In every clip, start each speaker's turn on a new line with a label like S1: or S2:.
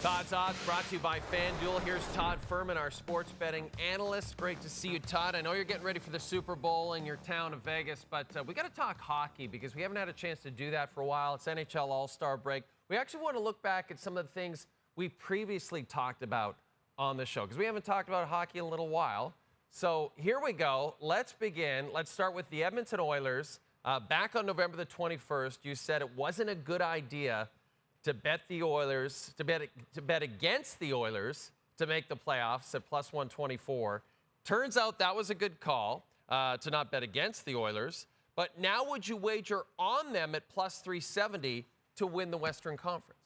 S1: Todd's Odds brought to you by FanDuel. Here's Todd Fuhrman, our sports betting analyst. Great to see you, Todd. I know you're getting ready for the Super Bowl in your town of Vegas, but we got to talk hockey because we haven't had a chance to do that for a while. It's NHL All-Star break. We actually want to look back at some of the things we previously talked about on the show because we haven't talked about hockey in a little while. So here we go. Let's begin. Let's start with the Edmonton Oilers. Back on November the 21st, you said it wasn't a good idea to bet the Oilers, to bet against the Oilers to make the playoffs at plus 124. Turns out that was a good call to not bet against the Oilers. But now would you wager on them at plus 370 to win the Western Conference?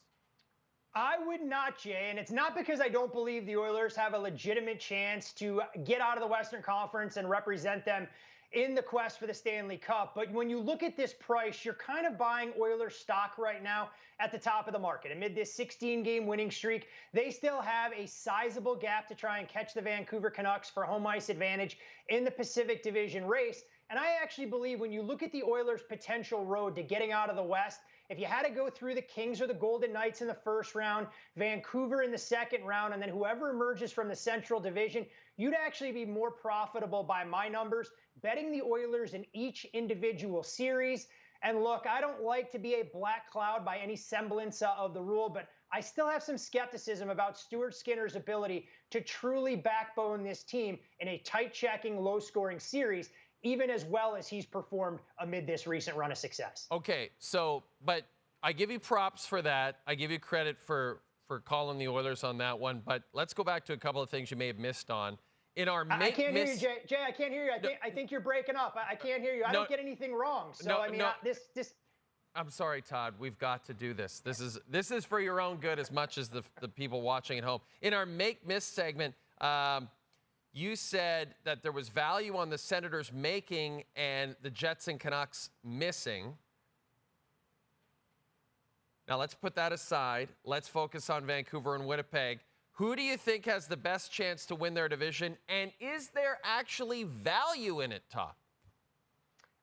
S2: I would not, Jay, and it's not because I don't believe the Oilers have a legitimate chance to get out of the Western Conference and represent them in the quest for the Stanley Cup. But when you look at this price, you're kind of buying Oilers stock right now at the top of the market. Amid this 16-game winning streak, they still have a sizable gap to try and catch the Vancouver Canucks for home ice advantage in the Pacific Division race. And I actually believe when you look at the Oilers' potential road to getting out of the West, if you had to go through the Kings or the Golden Knights in the first round, Vancouver in the second round, and then whoever emerges from the Central Division, you'd actually be more profitable by my numbers betting the Oilers in each individual series. And look, I don't like to be a black cloud by any semblance of the rule, but I still have some skepticism about Stuart Skinner's ability to truly backbone this team in a tight-checking, low-scoring series, even as well as he's performed amid this recent run of success.
S1: Okay, so, but I give you props for that. I give you credit for calling the Oilers on that one. But let's go back to a couple of things you may have missed on. In our
S2: I can't hear you, Jay. Jay, I can't hear you. I think you're breaking up. I can't hear you. I don't get anything wrong. So,
S1: I'm sorry, Todd. We've got to do this. This is for your own good as much as the people watching at home. In our Make-Miss segment, you said that there was value on the Senators making and the Jets and Canucks missing. Now, let's put that aside. Let's focus on Vancouver and Winnipeg. Who do you think has the best chance to win their division, and is there actually value in it, Todd?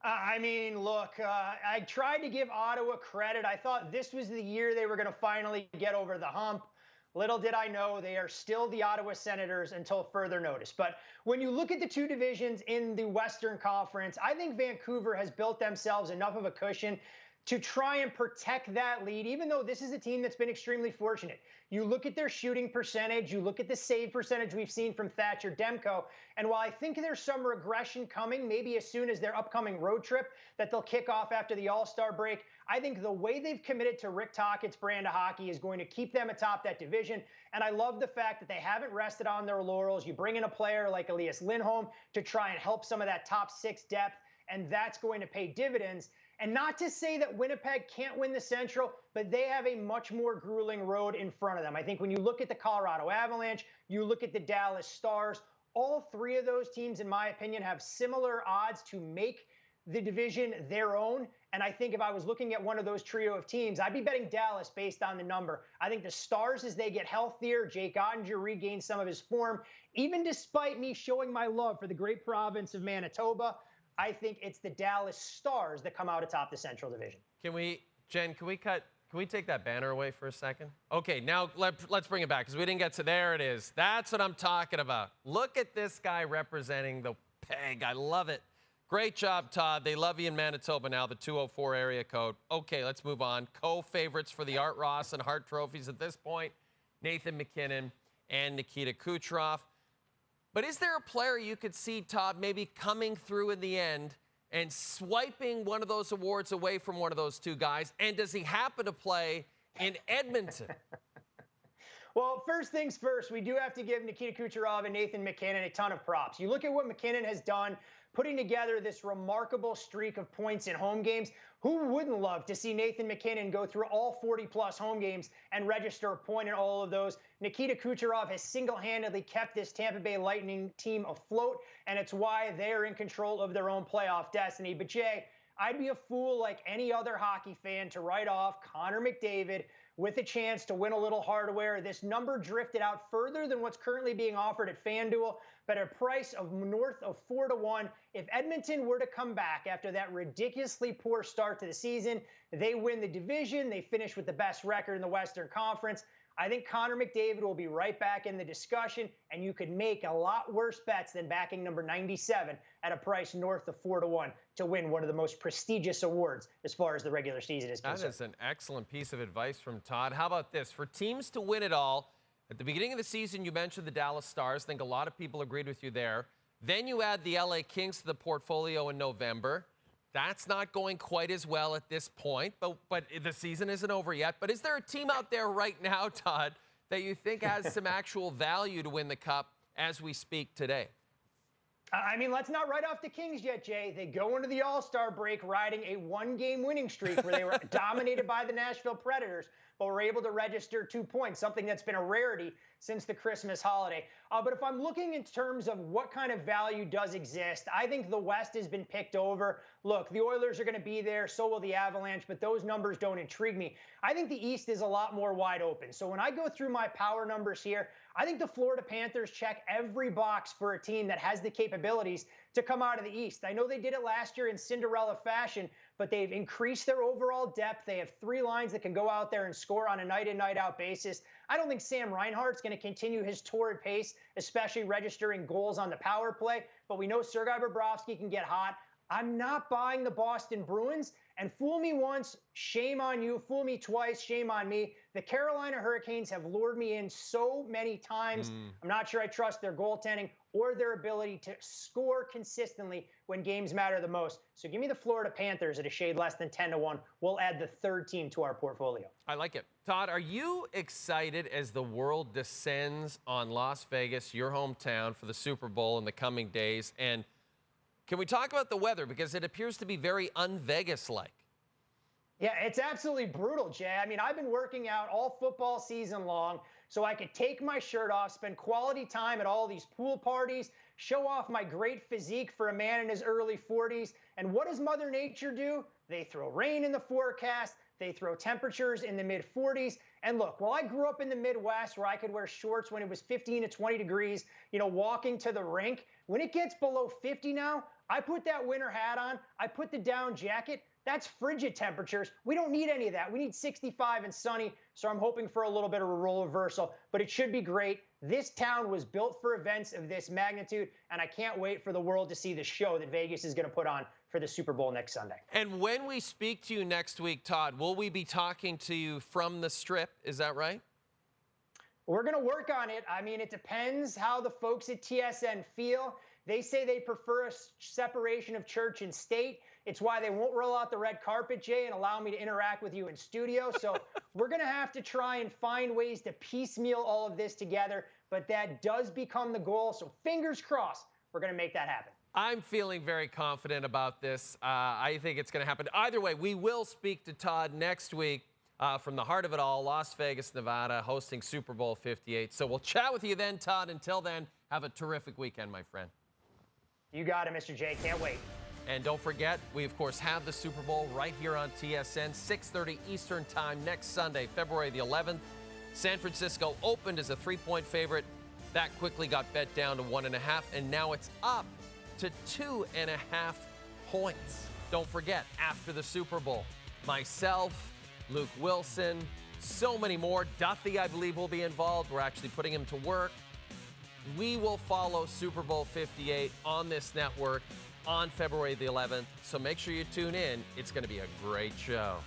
S2: I mean, look, I tried to give Ottawa credit. I thought this was the year they were going to finally get over the hump. Little did I know they are still the Ottawa Senators until further notice. But when you look at the two divisions in the Western Conference, I think Vancouver has built themselves enough of a cushion to try and protect that lead, even though this is a team that's been extremely fortunate. You look at their shooting percentage, you look at the save percentage we've seen from Thatcher Demko, and while I think there's some regression coming, maybe as soon as their upcoming road trip that they'll kick off after the All-Star break, I think the way they've committed to Rick Tocchet's brand of hockey is going to keep them atop that division, and I love the fact that they haven't rested on their laurels. You bring in a player like Elias Lindholm to try and help some of that top six depth, and that's going to pay dividends. And not to say that Winnipeg can't win the Central, but they have a much more grueling road in front of them. I think when you look at the Colorado Avalanche, you look at the Dallas Stars, all three of those teams, in my opinion, have similar odds to make the division their own. And I think if I was looking at one of those trio of teams, I'd be betting Dallas based on the number. I think the Stars, as they get healthier, Jake Ottinger regains some of his form. Even despite me showing my love for the great province of Manitoba, I think it's the Dallas Stars that come out atop the Central Division.
S1: Can we take that banner away for a second? Okay, now let's bring it back because we didn't get to, there it is. That's what I'm talking about. Look at this guy representing the peg. I love it. Great job, Todd. They love you in Manitoba now, the 204 area code. Okay, let's move on. Co-favorites for the Art Ross and Hart trophies at this point, Nathan MacKinnon and Nikita Kucherov. But is there a player you could see, Todd, maybe coming through in the end and swiping one of those awards away from one of those two guys? And does he happen to play in Edmonton?
S2: Well, first things first, we do have to give Nikita Kucherov and Nathan MacKinnon a ton of props. You look at what MacKinnon has done, putting together this remarkable streak of points in home games. Who wouldn't love to see Nathan MacKinnon go through all 40-plus home games and register a point in all of those? Nikita Kucherov has single-handedly kept this Tampa Bay Lightning team afloat, and it's why they're in control of their own playoff destiny. But, Jay, I'd be a fool like any other hockey fan to write off Connor McDavid with a chance to win a little hardware. This number drifted out further than what's currently being offered at FanDuel, but at a price of north of 4-1. If Edmonton were to come back after that ridiculously poor start to the season, they win the division, they finish with the best record in the Western Conference, I think Connor McDavid will be right back in the discussion, and you could make a lot worse bets than backing number 97 at a price north of 4-1 to win one of the most prestigious awards as far as the regular season is concerned.
S1: That is an excellent piece of advice from Todd. How about this? For teams to win it all, at the beginning of the season, you mentioned the Dallas Stars. I think a lot of people agreed with you there. Then you add the LA Kings to the portfolio in November. That's not going quite as well at this point, but the season isn't over yet. But is there a team out there right now, Todd, that you think has some actual value to win the Cup as we speak today?
S2: I mean, let's not write off the Kings yet, Jay. They go into the All-Star break riding a one-game winning streak where they were dominated by the Nashville Predators, but were able to register 2 points, something that's been a rarity since the Christmas holiday. But if I'm looking in terms of what kind of value does exist, I think the West has been picked over. Look, the Oilers are going to be there, so will the Avalanche, but those numbers don't intrigue me. I think the East is a lot more wide open. So when I go through my power numbers here, I think the Florida Panthers check every box for a team that has the capabilities to come out of the East. I know they did it last year in Cinderella fashion, but they've increased their overall depth. They have 3 lines that can go out there and score on a night-in, night-out basis. I don't think Sam Reinhart's going to continue his torrid pace, especially registering goals on the power play, but we know Sergei Bobrovsky can get hot. I'm not buying the Boston Bruins, and fool me once, shame on you. Fool me twice, shame on me. The Carolina Hurricanes have lured me in so many times. I'm not sure I trust their goaltending or their ability to score consistently when games matter the most. So give me the Florida Panthers at a shade less than 10-1. We'll add the third team to our portfolio.
S1: I like it. Todd, are you excited as the world descends on Las Vegas, your hometown, for the Super Bowl in the coming days? And can we talk about the weather? Because it appears to be very un-Vegas-like.
S2: Yeah, it's absolutely brutal, Jay. I mean, I've been working out all football season long so I could take my shirt off, spend quality time at all these pool parties, show off my great physique for a man in his early 40s. And what does Mother Nature do? They throw rain in the forecast. They throw temperatures in the mid-40s. And look, while I grew up in the Midwest where I could wear shorts when it was 15 to 20 degrees, walking to the rink, when it gets below 50 now, I put that winter hat on. I put the down jacket. That's frigid temperatures. We don't need any of that. We need 65 and sunny, so I'm hoping for a little bit of a role reversal, but it should be great. This town was built for events of this magnitude, and I can't wait for the world to see the show that Vegas is going to put on for the Super Bowl next Sunday.
S1: And when we speak to you next week, Todd, will we be talking to you from the Strip? Is that right?
S2: We're going to work on it. I mean, it depends how the folks at TSN feel. They say they prefer a separation of church and state. It's why they won't roll out the red carpet, Jay, and allow me to interact with you in studio. So we're going to have to try and find ways to piecemeal all of this together. But that does become the goal. So fingers crossed, we're going to make that happen.
S1: I'm feeling very confident about this. I think it's going to happen. Either way, we will speak to Todd next week from the heart of it all, Las Vegas, Nevada, hosting Super Bowl 58. So we'll chat with you then, Todd. Until then, have a terrific weekend, my friend.
S2: You got it, Mr. J. Can't wait.
S1: And don't forget, we, of course, have the Super Bowl right here on TSN, 6:30 Eastern Time next Sunday, February the 11th. San Francisco opened as a 3-point favorite. That quickly got bet down to 1.5, and now it's up to 2.5 points. Don't forget, after the Super Bowl, myself, Luke Wilson, so many more. Duffy, I believe, will be involved. We're actually putting him to work. We will follow Super Bowl 58 on this network on February the 11th, so make sure you tune in. It's going to be a great show.